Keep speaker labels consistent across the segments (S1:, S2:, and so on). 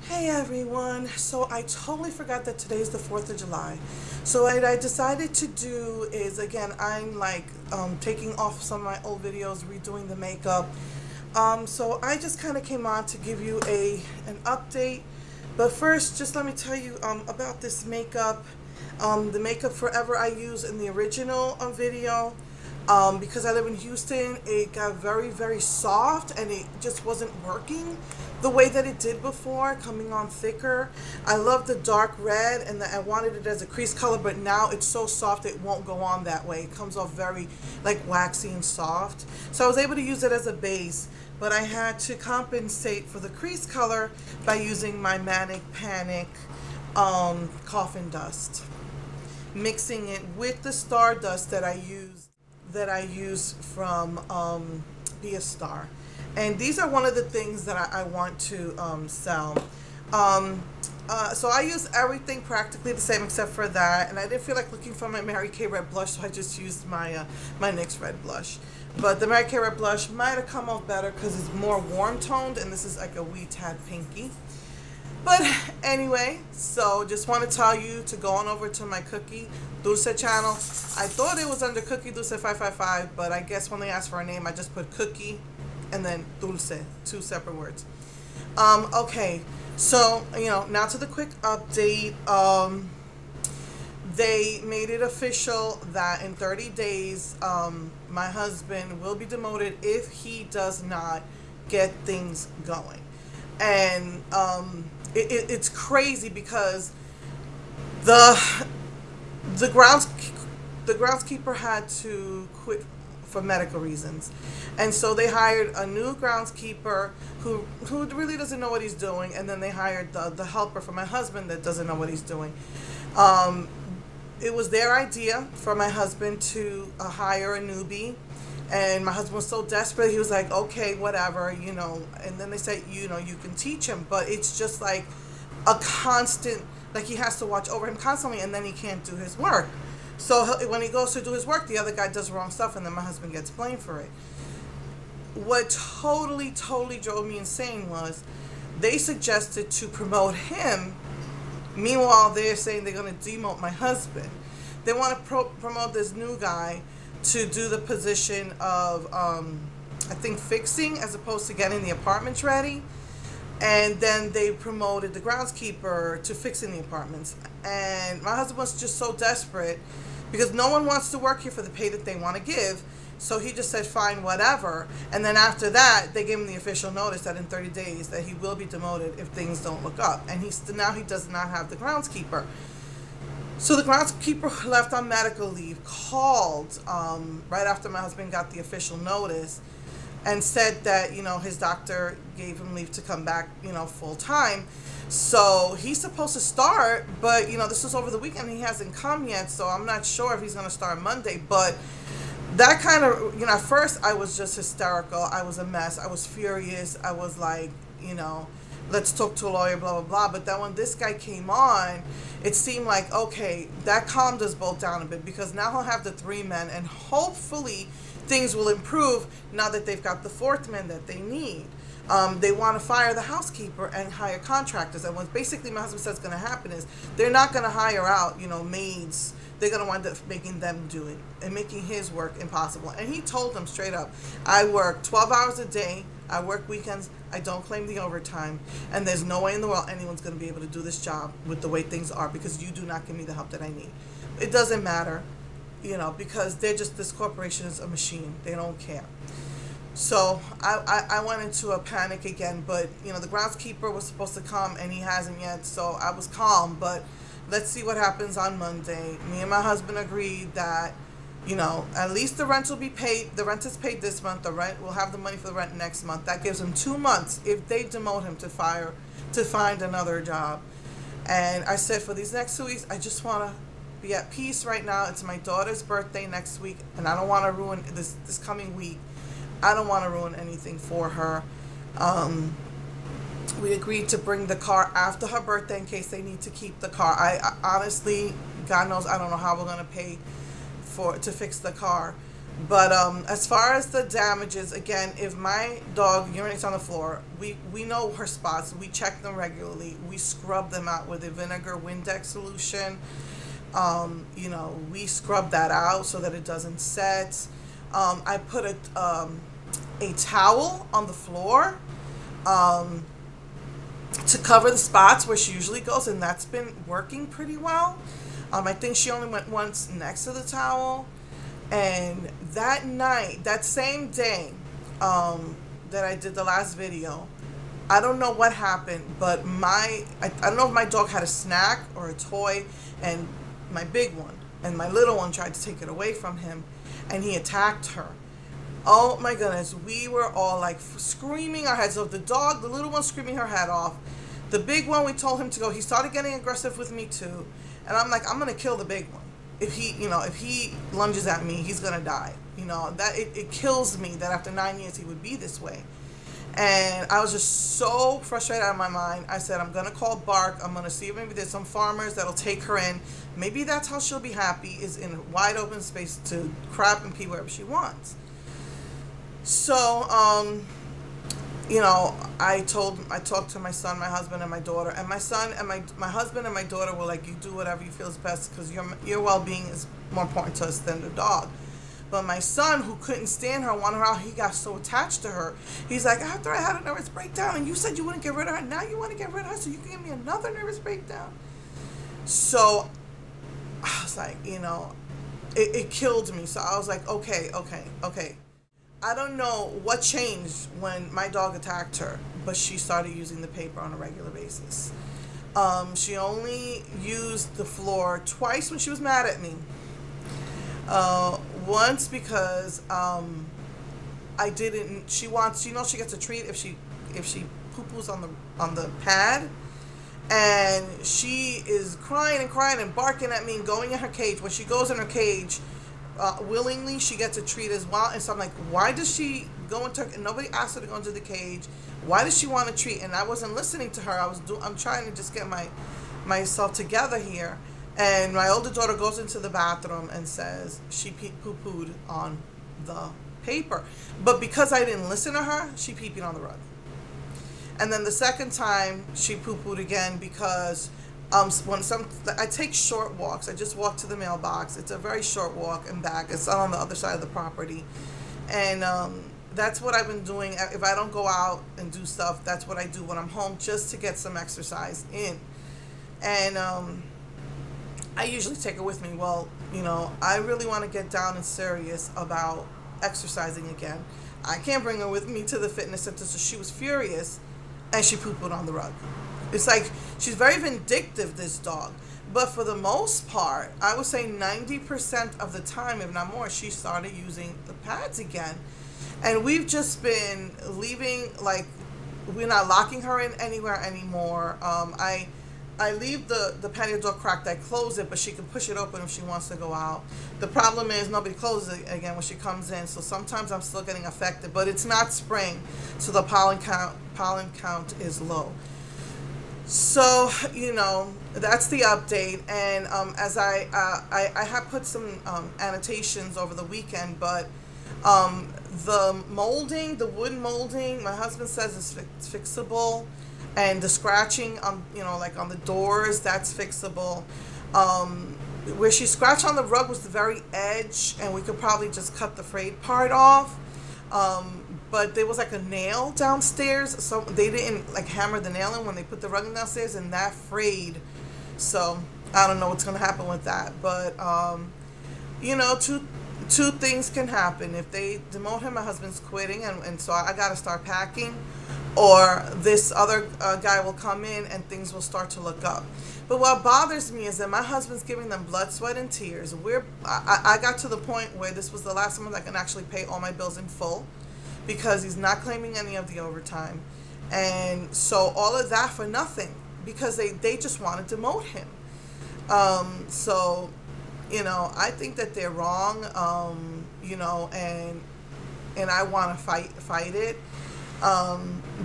S1: Hey everyone, so I totally forgot that today is the 4th of July. So what I decided to do is, again, I'm like taking off some of my old videos, redoing the makeup. So I just kind of came on to give you an update. But first, just let me tell you about this makeup. The makeup Forever I used in the original video. Because I live in Houston, it got very soft and it just wasn't working the way that it did before, coming on thicker. I love the dark red and I wanted it as a crease color, but now it's so soft it won't go on that way. It comes off very like waxy and soft. So I was able to use it as a base, but I had to compensate for the crease color by using my Manic Panic Coffin Dust, mixing it with the Stardust that I use from Be a Star. And these are one of the things that I want to sell. So I use everything practically the same except for that, and I didn't feel like looking for my Mary Kay Red blush, so I just used my my NYX Red blush. But the Mary Kay Red blush might have come out better because it's more warm toned, and this is like a wee tad pinky. But anyway, so just want to tell you to go on over to my Cookie Dulce channel. I thought it was under Cookie Dulce 555, but I guess when they asked for a name, I just put Cookie and then Dulce, two separate words. Okay, so, now to the quick update. They made it official that in 30 days, my husband will be demoted if he does not get things going. And it's crazy because the groundskeeper had to quit for medical reasons, and so they hired a new groundskeeper who really doesn't know what he's doing, and then they hired the helper for my husband that doesn't know what he's doing. It was their idea for my husband to hire a newbie. And my husband was so desperate, he was like, okay, whatever, And then they said, you can teach him, but it's just like a constant, like he has to watch over him constantly, and then he can't do his work. So when he goes to do his work, the other guy does wrong stuff, and then my husband gets blamed for it. What totally drove me insane was they suggested to promote him. Meanwhile, they're saying they're going to demote my husband. They want to promote this new guy to do the position of, I think, fixing as opposed to getting the apartments ready. And then they promoted the groundskeeper to fixing the apartments. And my husband was just so desperate because no one wants to work here for the pay that they want to give. So he just said, fine, whatever. And then after that, they gave him the official notice that in 30 days that he will be demoted if things don't look up. And now he does not have the groundskeeper. So the groundskeeper left on medical leave, called right after my husband got the official notice and said that, his doctor gave him leave to come back, full time. So he's supposed to start, but, this was over the weekend. He hasn't come yet, so I'm not sure if he's going to start Monday. But that kind of, at first I was just hysterical. I was a mess. I was furious. I was like, let's talk to a lawyer, blah, blah, blah. But then when this guy came on, it seemed like, okay, that calmed us both down a bit because now he'll have the 3 men and hopefully things will improve now that they've got the 4th man that they need. They want to fire the housekeeper and hire contractors. And what basically my husband says is going to happen is they're not going to hire out, maids. They're going to wind up making them do it and making his work impossible. And he told them straight up, I work 12 hours a day. I work weekends. I don't claim the overtime. And there's no way in the world anyone's going to be able to do this job with the way things are because you do not give me the help that I need. It doesn't matter, because this corporation is a machine. They don't care. So I went into a panic again, but, the groundskeeper was supposed to come and he hasn't yet. So I was calm, but let's see what happens on Monday. Me and my husband agreed that, at least the rent will be paid. The rent is paid this month. The rent, we'll have the money for the rent next month. That gives him 2 months if they demote him to find another job. And I said for these next 2 weeks, I just want to be at peace right now. It's my daughter's birthday next week, and I don't want to ruin this coming week. I don't want to ruin anything for her. We agreed to bring the car after her birthday in case they need to keep the car. I honestly, God knows, I don't know how we're going to pay to fix the car. But as far as the damages, again, if my dog urinates on the floor, we know her spots. We check them regularly. We scrub them out with a vinegar Windex solution. We scrub that out so that it doesn't set. I put a towel on the floor to cover the spots where she usually goes, and that's been working pretty well. I think she only went once next to the towel. And that night, that same day that I did the last video, I don't know what happened, but I don't know if my dog had a snack or a toy, and my big one and my little one tried to take it away from him, and he attacked her. Oh my goodness, we were all like screaming our heads off. The little one screaming her head off. The big one, we told him to go. He started getting aggressive with me too. And I'm like, I'm going to kill the big one. If he lunges at me, he's going to die. It kills me that after 9 years he would be this way. And I was just so frustrated out of my mind. I said, I'm going to call Bark. I'm going to see if maybe there's some farmers that'll take her in. Maybe that's how she'll be happy, is in a wide open space to crap and pee wherever she wants. So, I talked to my son, my husband, and my daughter, and my son and my husband and my daughter were like, you do whatever you feel is best, because your well-being is more important to us than the dog. But my son, who couldn't stand her, wanted her out, he got so attached to her. He's like, after I had a nervous breakdown, and you said you wouldn't get rid of her, now you want to get rid of her so you can give me another nervous breakdown? So I was like, it killed me. So I was like, okay. I don't know what changed when my dog attacked her, but she started using the paper on a regular basis. She only used the floor twice when she was mad at me. Once because she gets a treat if she poo-poos on the pad, and she is crying and barking at me and going in her cage. When she goes in her cage, willingly, she gets a treat as well. And so I'm like, why does she go into her, and nobody asked her to go into the cage? Why does she want a treat? And I wasn't listening to her. I'm trying to just get myself together here. And my older daughter goes into the bathroom and says she poo-pooed on the paper. But because I didn't listen to her, she pee-peed on the rug. And then the second time, she poo-pooed again because I take short walks. I just walk to the mailbox. It's a very short walk and back. It's on the other side of the property. And that's what I've been doing. If I don't go out and do stuff, that's what I do when I'm home, just to get some exercise in. And I usually take her with me. Well, I really want to get down and serious about exercising again. I can't bring her with me to the fitness center, so she was furious, and she poo-pooed on the rug. It's like, she's very vindictive, this dog. But for the most part, I would say 90% of the time, if not more, she started using the pads again. And we've just been leaving, like, we're not locking her in anywhere anymore. I leave the patio door cracked. I close it, but she can push it open if she wants to go out. The problem is nobody closes it again when she comes in, so sometimes I'm still getting affected. But it's not spring, so the pollen count is low. So, that's the update. And as I have put some annotations over the weekend, but the molding, the wood molding, my husband says it's fixable. And the scratching on, like on the doors, that's fixable. Where she scratched on the rug was the very edge, and we could probably just cut the frayed part off. But there was like a nail downstairs, so they didn't like hammer the nail in when they put the rug in downstairs, and that frayed. So I don't know what's gonna happen with that. But two things can happen. If they demote him, my husband's quitting, and so I gotta start packing. Or this other guy will come in and things will start to look up. But what bothers me is that my husband's giving them blood, sweat, and tears. I got to the point where this was the last month I can actually pay all my bills in full, because he's not claiming any of the overtime. And so all of that for nothing, because they just wanted to demote him. So, I think that they're wrong, and I want to fight it.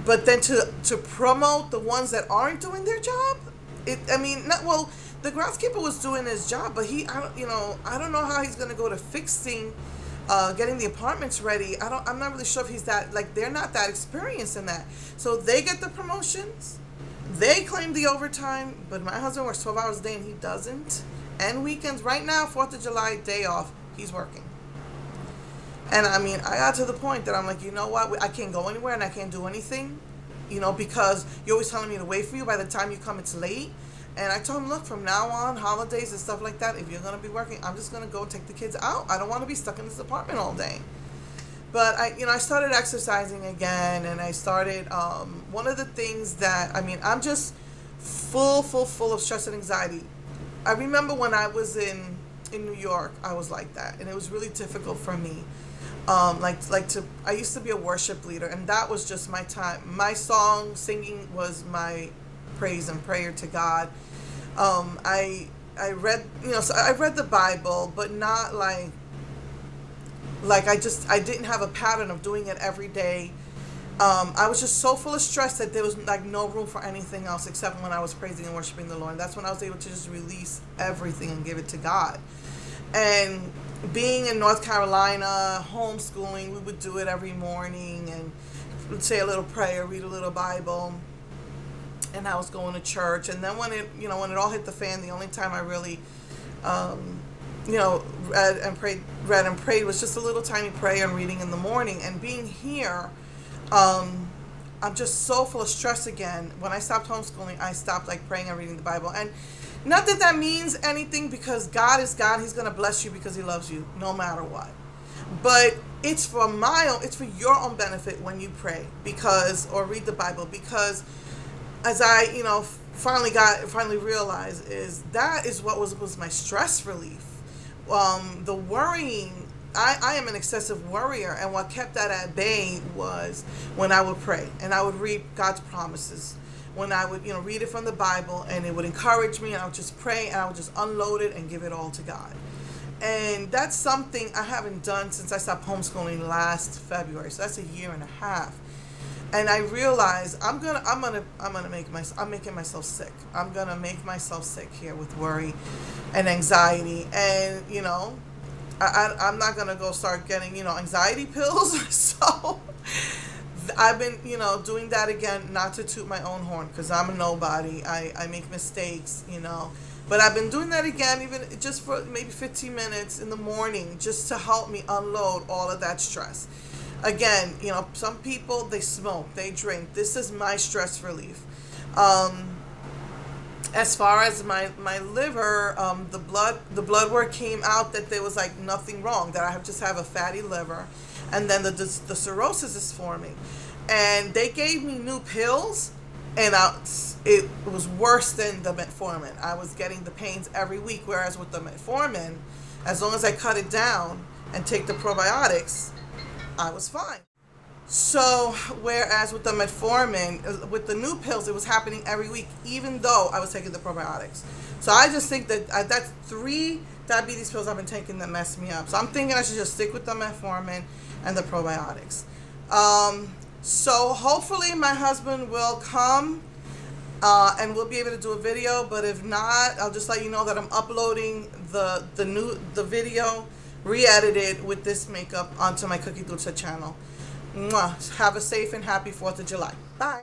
S1: But then to promote the ones that aren't doing their job, the groundskeeper was doing his job, but I don't know how he's going to go to fixing getting the apartments ready. I'm not really sure if he's that, like, they're not that experienced in that. So they get the promotions, they claim the overtime, but my husband works 12 hours a day and he doesn't. And weekends, right now, 4th of July, day off, he's working. And I mean, I got to the point that I'm like, you know what, I can't go anywhere and I can't do anything, because you're always telling me to wait for you. By the time you come, it's late. And I told him, look, from now on, holidays and stuff like that, if you're going to be working, I'm just going to go take the kids out. I don't want to be stuck in this apartment all day. But I started exercising again, and I started, one of the things that, I'm just full of stress and anxiety. I remember when I was in New York, I was like that, and it was really difficult for me. I used to be a worship leader, and that was just my time. My singing was my praise and prayer to God. I read, so I read the Bible, but not like I didn't have a pattern of doing it every day. I was just so full of stress that there was like no room for anything else except when I was praising and worshiping the Lord. And that's when I was able to just release everything and give it to God. And being in North Carolina, homeschooling, we would do it every morning and we'd say a little prayer, read a little Bible. And I was going to church. And then when it all hit the fan, the only time I really, read and prayed was just a little tiny prayer and reading in the morning. And being here, I'm just so full of stress again. When I stopped homeschooling, I stopped praying and reading the Bible. And not that that means anything, because God is God. He's going to bless you because he loves you no matter what. But it's for your own benefit when you pray or read the Bible, because as I, finally realized that is what was my stress relief. The worrying, I am an excessive worrier, and what kept that at bay was when I would pray and I would read God's promises. When I would, read it from the Bible, and it would encourage me, and I would just pray and I would just unload it and give it all to God. And that's something I haven't done since I stopped homeschooling last February. So that's a year and a half. And I realized I'm making myself sick. I'm gonna make myself sick here with worry and anxiety. And I'm not gonna go start getting anxiety pills. So I've been doing that again, not to toot my own horn, because I'm a nobody. I make mistakes, but I've been doing that again, even just for maybe 15 minutes in the morning, just to help me unload all of that stress. Again, some people, they smoke, they drink. This is my stress relief. As far as my liver, the blood work came out that there was nothing wrong, that I just have a fatty liver, and then the cirrhosis is forming. And they gave me new pills, and it was worse than the metformin. I was getting the pains every week, whereas with the metformin, as long as I cut it down and take the probiotics, I was fine. So, whereas with the metformin, with the new pills, it was happening every week, even though I was taking the probiotics. So I just think that that's 3 diabetes pills I've been taking that messed me up. So I'm thinking I should just stick with the metformin and the probiotics. So hopefully my husband will come and we'll be able to do a video. But if not, I'll just let you know that I'm uploading the video re-edited with this makeup onto my Cookie Dulce channel. Mwah. Have a safe and happy 4th of July. Bye.